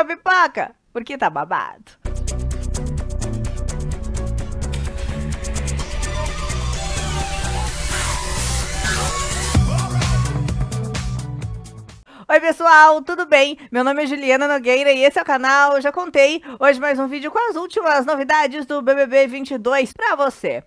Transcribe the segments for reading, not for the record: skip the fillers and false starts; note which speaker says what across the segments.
Speaker 1: a pipoca, porque tá babado. Oi pessoal, tudo bem? Meu nome é Juliana Nogueira e esse é o canal Já Contei. Hoje mais um vídeo com as últimas novidades do BBB 22 pra você.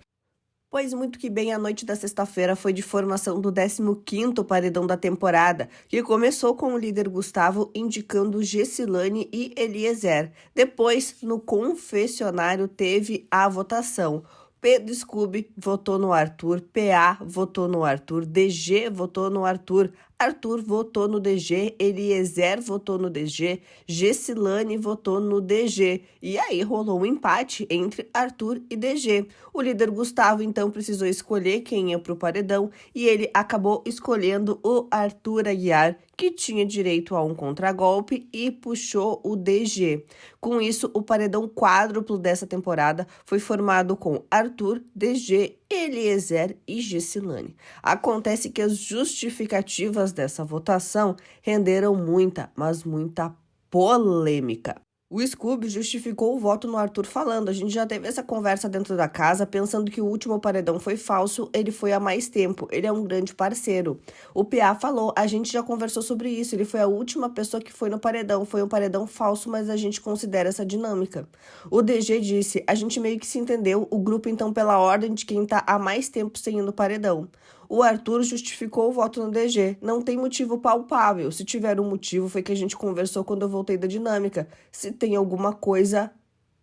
Speaker 2: Pois muito que bem, a noite da sexta-feira foi de formação do 15º paredão da temporada, que começou com o líder Gustavo indicando Gessilane e Eliezer. Depois, no confessionário, teve a votação. Pedro Scooby votou no Arthur, PA votou no Arthur, DG votou no Arthur, Arthur votou no DG, Eliezer votou no DG, Gessilane votou no DG. E aí rolou um empate entre Arthur e DG. O líder Gustavo então precisou escolher quem ia para o paredão e ele acabou escolhendo o Arthur Aguiar, que tinha direito a um contragolpe e puxou o DG. Com isso, o paredão quádruplo dessa temporada foi formado com Arthur, DG, Eliezer e Gessilane. Acontece que as justificativas dessa votação renderam muita, mas muita polêmica. O Scooby justificou o voto no Arthur falando: a gente já teve essa conversa dentro da casa, pensando que o último paredão foi falso, ele foi há mais tempo, ele é um grande parceiro. O PA falou: a gente já conversou sobre isso, ele foi a última pessoa que foi no paredão, foi um paredão falso, mas a gente considera essa dinâmica. O DG disse: a gente meio que se entendeu, o grupo então pela ordem de quem tá há mais tempo sem ir no paredão. O Arthur justificou o voto no DG. Não tem motivo palpável. Se tiver um motivo, foi que a gente conversou quando eu voltei da dinâmica. Se tem alguma coisa,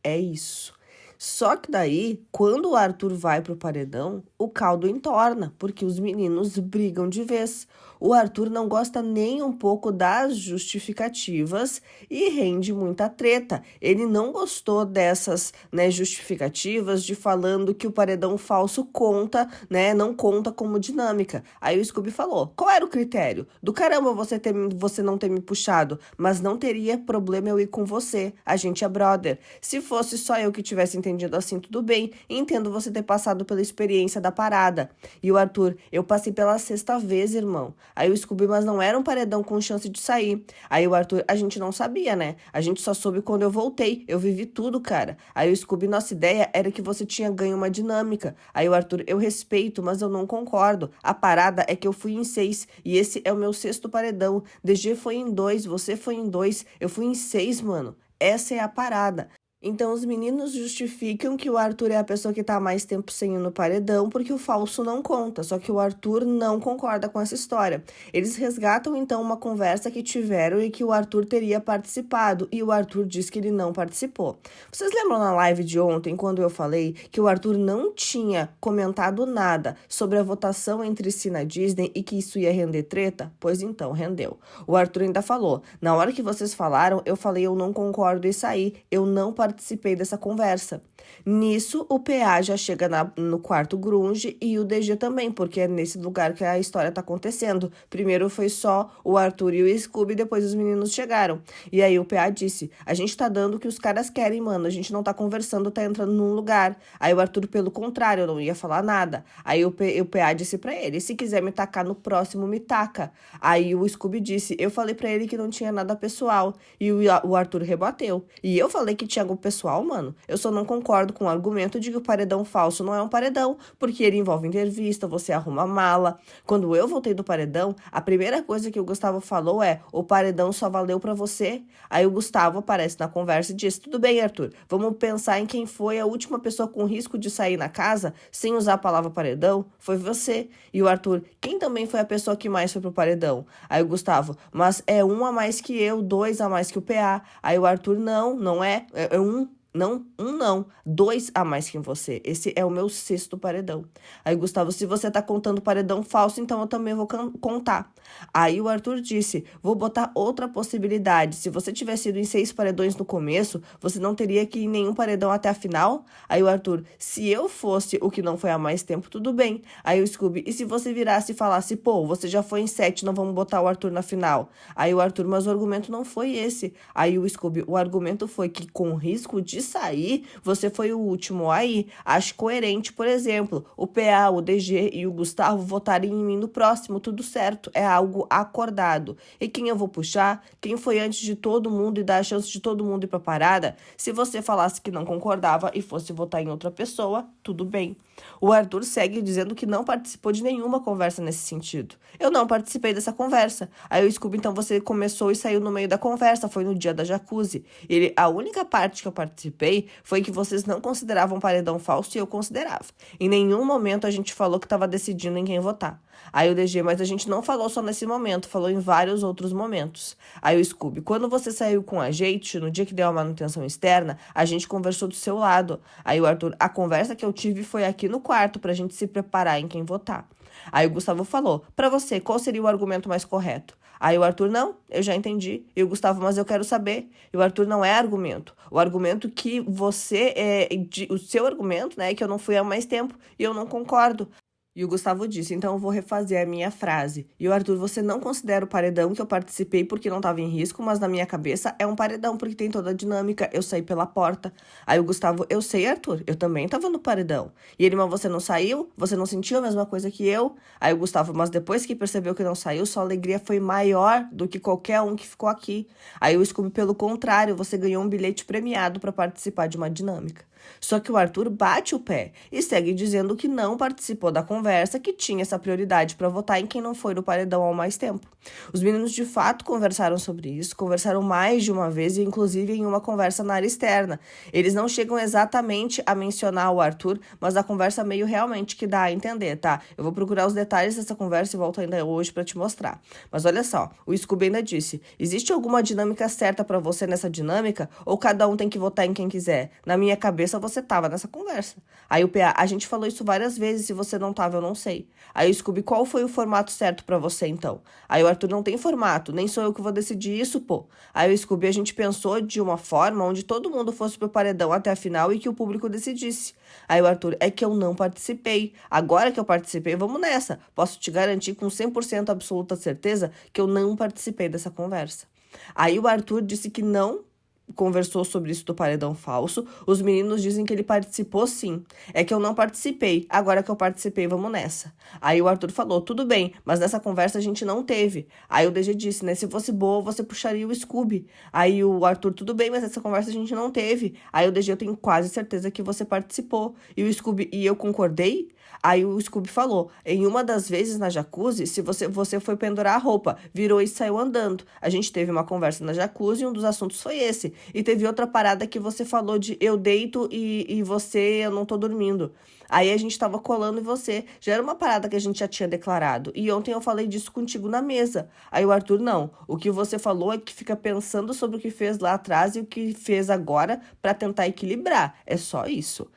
Speaker 2: é isso. Só que daí, quando o Arthur vai pro paredão, o caldo entorna, porque os meninos brigam de vez. O Arthur não gosta nem um pouco das justificativas e rende muita treta. Ele não gostou dessas, justificativas de falando que o paredão falso conta, não conta como dinâmica. Aí o Scooby falou: qual era o critério? Do caramba você não ter me puxado, mas não teria problema eu ir com você. A gente é brother. Se fosse só eu que tivesse entendido assim, tudo bem. Entendo você ter passado pela experiência da parada. E o Arthur: eu passei pela sexta vez, irmão. Aí o Scooby: mas não era um paredão com chance de sair. Aí o Arthur: a gente não sabia, né? A gente só soube quando eu voltei. Eu vivi tudo, cara. Aí o Scooby: nossa ideia era que você tinha ganho uma dinâmica. Aí o Arthur: eu respeito, mas eu não concordo. A parada é que eu fui em 6 e esse é o meu 6º paredão. DG foi em 2, você foi em 2, eu fui em 6, mano. Essa é a parada. Então, os meninos justificam que o Arthur é a pessoa que tá há mais tempo sem ir no paredão, porque o falso não conta. Só que o Arthur não concorda com essa história. Eles resgatam, então, uma conversa que tiveram e que o Arthur teria participado. E o Arthur diz que ele não participou. Vocês lembram na live de ontem, quando eu falei que o Arthur não tinha comentado nada sobre a votação entre si na Disney e que isso ia render treta? Pois então, rendeu. O Arthur ainda falou: na hora que vocês falaram, eu falei, eu não concordo e saí. Eu não participei dessa conversa. Nisso, o PA já chega no quarto grunge e o DG também, porque é nesse lugar que a história tá acontecendo. Primeiro foi só o Arthur e o Scooby, depois os meninos chegaram. E aí o PA disse: a gente tá dando o que os caras querem, mano, a gente não tá conversando, tá entrando num lugar. Aí o Arthur, pelo contrário, não ia falar nada. Aí o PA disse pra ele: se quiser me tacar no próximo, me taca. Aí o Scooby disse: eu falei pra ele que não tinha nada pessoal. E o Arthur rebateu. E eu falei que tinha algo pessoal, mano. Eu só não concordo com o argumento de que o paredão falso não é um paredão, porque ele envolve entrevista, você arruma mala. Quando eu voltei do paredão, a primeira coisa que o Gustavo falou é: o paredão só valeu pra você. Aí o Gustavo aparece na conversa e diz: tudo bem, Arthur, vamos pensar em quem foi a última pessoa com risco de sair na casa sem usar a palavra paredão? Foi você. E o Arthur: quem também foi a pessoa que mais foi pro paredão? Aí o Gustavo: mas é um a mais que eu, 2 a mais que o PA. Aí o Arthur: não é, é um. Não, não. 2 a mais que você. Esse é o meu 6º paredão. Aí, Gustavo: se você tá contando paredão falso, então eu também vou contar. Aí o Arthur disse: vou botar outra possibilidade. Se você tivesse ido em 6 paredões no começo, você não teria que ir em nenhum paredão até a final? Aí o Arthur: se eu fosse o que não foi há mais tempo, tudo bem. Aí o Scooby: e se você virasse e falasse: pô, você já foi em 7, não vamos botar o Arthur na final? Aí o Arthur: mas o argumento não foi esse. Aí o Scooby: o argumento foi que com risco de sair, você foi o último aí. Acho coerente, por exemplo, o PA, o DG e o Gustavo votarem em mim no próximo, tudo certo, é algo acordado. E quem eu vou puxar? Quem foi antes de todo mundo e dar a chance de todo mundo ir pra parada? Se você falasse que não concordava e fosse votar em outra pessoa, tudo bem. O Arthur segue dizendo que não participou de nenhuma conversa nesse sentido. Eu não participei dessa conversa. Aí o Scooby, então você começou e saiu no meio da conversa, foi no dia da jacuzzi. A única parte que eu participei foi que vocês não consideravam paredão falso e eu considerava. Em nenhum momento a gente falou que estava decidindo em quem votar. Aí o DG, mas a gente não falou só nesse momento, falou em vários outros momentos. Aí o Scooby, quando você saiu com a gente, no dia que deu a manutenção externa, a gente conversou do seu lado. Aí o Arthur, a conversa que eu tive foi aqui no quarto pra gente se preparar em quem votar. Aí o Gustavo falou, pra você, qual seria o argumento mais correto? Aí o Arthur, não, eu já entendi. E o Gustavo, mas eu quero saber. E o Arthur, não é argumento. O argumento que você, o seu argumento, né, é que eu não fui há mais tempo e eu não concordo. E o Gustavo disse, então eu vou refazer a minha frase. E o Arthur, você não considera o paredão que eu participei porque não estava em risco, mas na minha cabeça é um paredão porque tem toda a dinâmica, eu saí pela porta. Aí o Gustavo, eu sei, Arthur, eu também estava no paredão. E ele, mas você não saiu? Você não sentiu a mesma coisa que eu? Aí o Gustavo, mas depois que percebeu que não saiu, sua alegria foi maior do que qualquer um que ficou aqui. Aí o Scooby, pelo contrário, você ganhou um bilhete premiado para participar de uma dinâmica. Só que o Arthur bate o pé e segue dizendo que não participou da conversa, que tinha essa prioridade para votar em quem não foi no paredão há mais tempo. Os meninos de fato conversaram sobre isso, conversaram mais de uma vez e inclusive em uma conversa na área externa. Eles não chegam exatamente a mencionar o Arthur, mas a conversa meio realmente que dá a entender, tá? Eu vou procurar os detalhes dessa conversa e volto ainda hoje para te mostrar. Mas olha só, o Scooby ainda disse, existe alguma dinâmica certa para você nessa dinâmica ou cada um tem que votar em quem quiser? Na minha cabeça você tava nessa conversa. Aí o PA, a gente falou isso várias vezes, se você não tava, eu não sei. Aí o Scooby, qual foi o formato certo pra você, então? Aí o Arthur, não tem formato, nem sou eu que vou decidir isso, pô. Aí o Scooby, a gente pensou de uma forma onde todo mundo fosse pro paredão até a final e que o público decidisse. Aí o Arthur, é que eu não participei. Agora que eu participei, vamos nessa. Posso te garantir com 100% absoluta certeza que eu não participei dessa conversa. Aí o Arthur disse que não conversou sobre isso do paredão falso. Os meninos dizem que ele participou sim. É que eu não participei. Agora que eu participei, vamos nessa. Aí o Arthur falou, tudo bem, mas nessa conversa a gente não teve. Aí o DG disse, né, se fosse boa, você puxaria o Scooby. Aí o Arthur, tudo bem, mas nessa conversa a gente não teve. Aí o DG, eu tenho quase certeza que você participou. E o Scooby, e eu concordei? Aí o Scooby falou, em uma das vezes na jacuzzi, se você foi pendurar a roupa, virou e saiu andando. A gente teve uma conversa na jacuzzi e um dos assuntos foi esse. E teve outra parada que você falou de eu deito e você, eu não tô dormindo. Aí a gente tava colando em você. Já era uma parada que a gente já tinha declarado. E ontem eu falei disso contigo na mesa. Aí o Arthur, não. O que você falou é que fica pensando sobre o que fez lá atrás e o que fez agora pra tentar equilibrar. É só isso.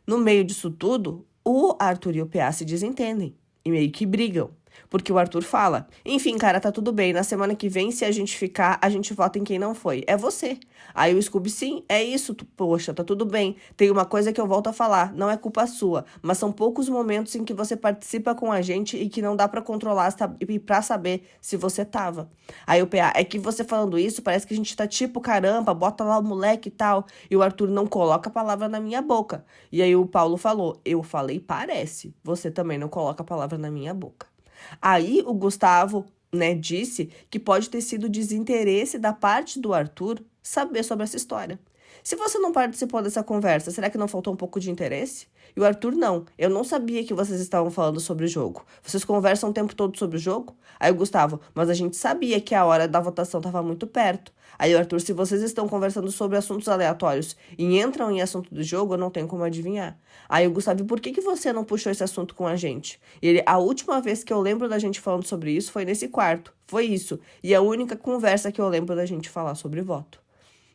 Speaker 2: No meio disso tudo, o Arthur e o PA se desentendem e meio que brigam. Porque o Arthur fala, enfim, cara, tá tudo bem, na semana que vem, se a gente ficar, a gente vota em quem não foi. É você. Aí o Scooby, sim, é isso, poxa, tá tudo bem. Tem uma coisa que eu volto a falar, não é culpa sua, mas são poucos momentos em que você participa com a gente e que não dá pra controlar e pra saber se você tava. Aí o PA, é que você falando isso, parece que a gente tá tipo, caramba, bota lá o moleque e tal. E o Arthur não coloca a palavra na minha boca. E aí o Paulo falou, eu falei parece, você também não coloca a palavra na minha boca. Aí o Gustavo, né, disse que pode ter sido desinteresse da parte do Arthur saber sobre essa história. Se você não participou dessa conversa, será que não faltou um pouco de interesse? E o Arthur, não. Eu não sabia que vocês estavam falando sobre o jogo. Vocês conversam o tempo todo sobre o jogo? Aí o Gustavo, mas a gente sabia que a hora da votação estava muito perto. Aí o Arthur, se vocês estão conversando sobre assuntos aleatórios e entram em assunto do jogo, eu não tenho como adivinhar. Aí o Gustavo, por que você não puxou esse assunto com a gente? E ele, a última vez que eu lembro da gente falando sobre isso foi nesse quarto. Foi isso. E a única conversa que eu lembro da gente falar sobre voto.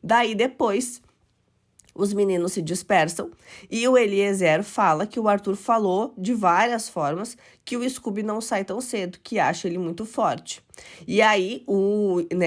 Speaker 2: Daí depois, os meninos se dispersam e o Eliezer fala que o Arthur falou de várias formas que o Scooby não sai tão cedo, que acha ele muito forte. E aí,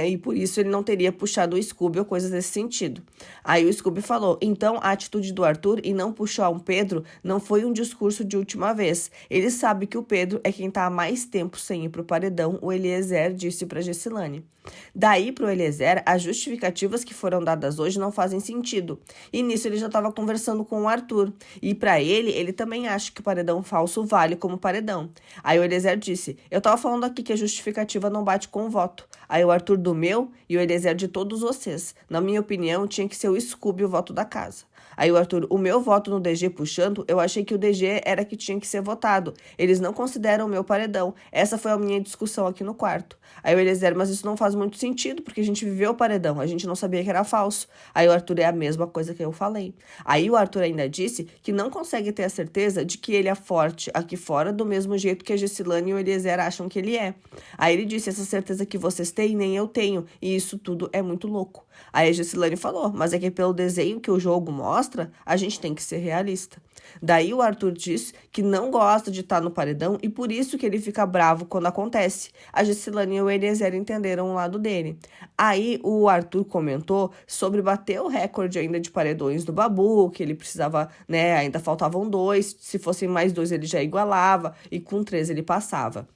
Speaker 2: e por isso ele não teria puxado o Scooby ou coisas desse sentido. Aí o Scooby falou, então a atitude do Arthur em não puxar um Pedro não foi um discurso de última vez. Ele sabe que o Pedro é quem tá há mais tempo sem ir pro paredão, o Eliezer disse pra Gessilane. Daí pro Eliezer, as justificativas que foram dadas hoje não fazem sentido. E nisso ele já estava conversando com o Arthur. E pra ele também acha que o paredão falso vale como paredão. Aí o Eliezer disse, eu tava falando aqui que a justificativa não bate com o voto. Aí o Arthur do meu e o Eliezer de todos vocês. Na minha opinião, tinha que ser o Scooby o voto da casa. Aí o Arthur, o meu voto no DG puxando, eu achei que o DG era que tinha que ser votado. Eles não consideram o meu paredão. Essa foi a minha discussão aqui no quarto. Aí o Eliezer, mas isso não faz muito sentido, porque a gente viveu o paredão, a gente não sabia que era falso. Aí o Arthur, é a mesma coisa que eu falei. Aí o Arthur ainda disse que não consegue ter a certeza de que ele é forte aqui fora, do mesmo jeito que a Gessilane e o Eliezer acham que ele é. Aí ele disse, essa certeza que vocês têm, nem eu tenho, e isso tudo é muito louco. Aí a Gessilane falou, mas é que pelo desenho que o jogo mostra, a gente tem que ser realista. Daí o Arthur disse que não gosta de estar no paredão e por isso que ele fica bravo quando acontece. A Gessilane e o Eliezer entenderam o lado dele. Aí o Arthur comentou sobre bater o recorde ainda de paredões do Babu, que ele precisava, ainda faltavam 2, se fossem mais 2 ele já igualava e com 3 ele passava.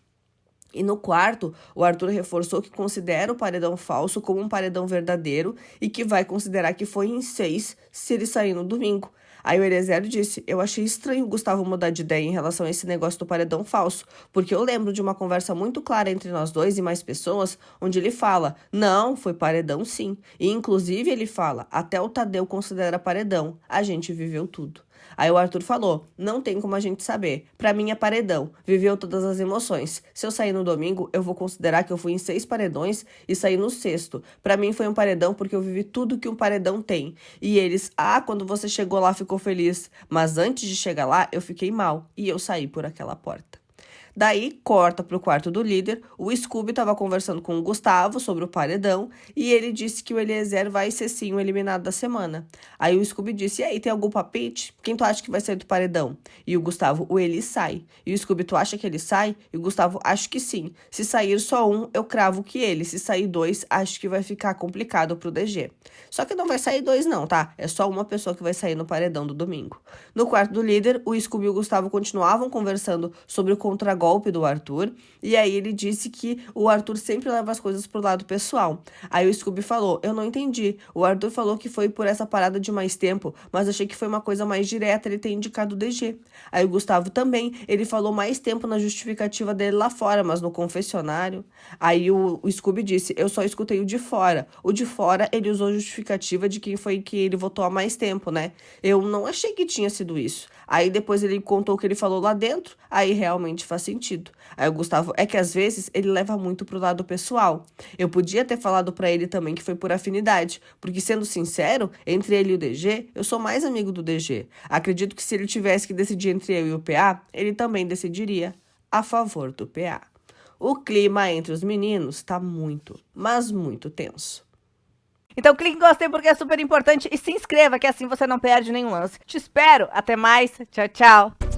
Speaker 2: E no quarto, o Arthur reforçou que considera o paredão falso como um paredão verdadeiro e que vai considerar que foi em 6 se ele sair no domingo. Aí o Eliezer disse, eu achei estranho o Gustavo mudar de ideia em relação a esse negócio do paredão falso, porque eu lembro de uma conversa muito clara entre nós dois e mais pessoas, onde ele fala, não, foi paredão sim. E inclusive ele fala, até o Tadeu considera paredão, a gente viveu tudo. Aí o Arthur falou, não tem como a gente saber. Pra mim é paredão, viveu todas as emoções. Se eu sair no domingo, eu vou considerar que eu fui em 6 paredões e saí no 6º. Pra mim foi um paredão porque eu vivi tudo que um paredão tem. E eles, quando você chegou lá ficou feliz. Mas antes de chegar lá, eu fiquei mal e eu saí por aquela porta. Daí, corta pro quarto do líder, o Scooby estava conversando com o Gustavo sobre o paredão e ele disse que o Eliezer vai ser sim o eliminado da semana. Aí o Scooby disse, e aí, tem algum palpite? Quem tu acha que vai sair do paredão? E o Gustavo, o Eli sai. E o Scooby, tu acha que ele sai? E o Gustavo, acho que sim. Se sair só um, eu cravo que ele. Se sair 2, acho que vai ficar complicado pro DG. Só que não vai sair 2 não, tá? É só uma pessoa que vai sair no paredão do domingo. No quarto do líder, o Scooby e o Gustavo continuavam conversando sobre o contragolpe do Arthur, e aí ele disse que o Arthur sempre leva as coisas pro lado pessoal. Aí o Scooby falou, eu não entendi, o Arthur falou que foi por essa parada de mais tempo, mas achei que foi uma coisa mais direta, ele ter indicado o DG. Aí o Gustavo também, ele falou mais tempo na justificativa dele lá fora, mas no confessionário. Aí o Scooby disse, eu só escutei o de fora ele usou a justificativa de quem foi que ele votou há mais tempo, né? Eu não achei que tinha sido isso. Aí depois ele contou o que ele falou lá dentro, aí realmente faz sentido. Aí o Gustavo, é que às vezes ele leva muito pro lado pessoal. Eu podia ter falado pra ele também que foi por afinidade, porque sendo sincero, entre ele e o DG, eu sou mais amigo do DG. Acredito que se ele tivesse que decidir entre eu e o PA, ele também decidiria a favor do PA. O clima entre os meninos tá muito, mas muito tenso.
Speaker 1: Então clique em gostei porque é super importante e se inscreva que assim você não perde nenhum lance. Te espero, até mais, tchau, tchau.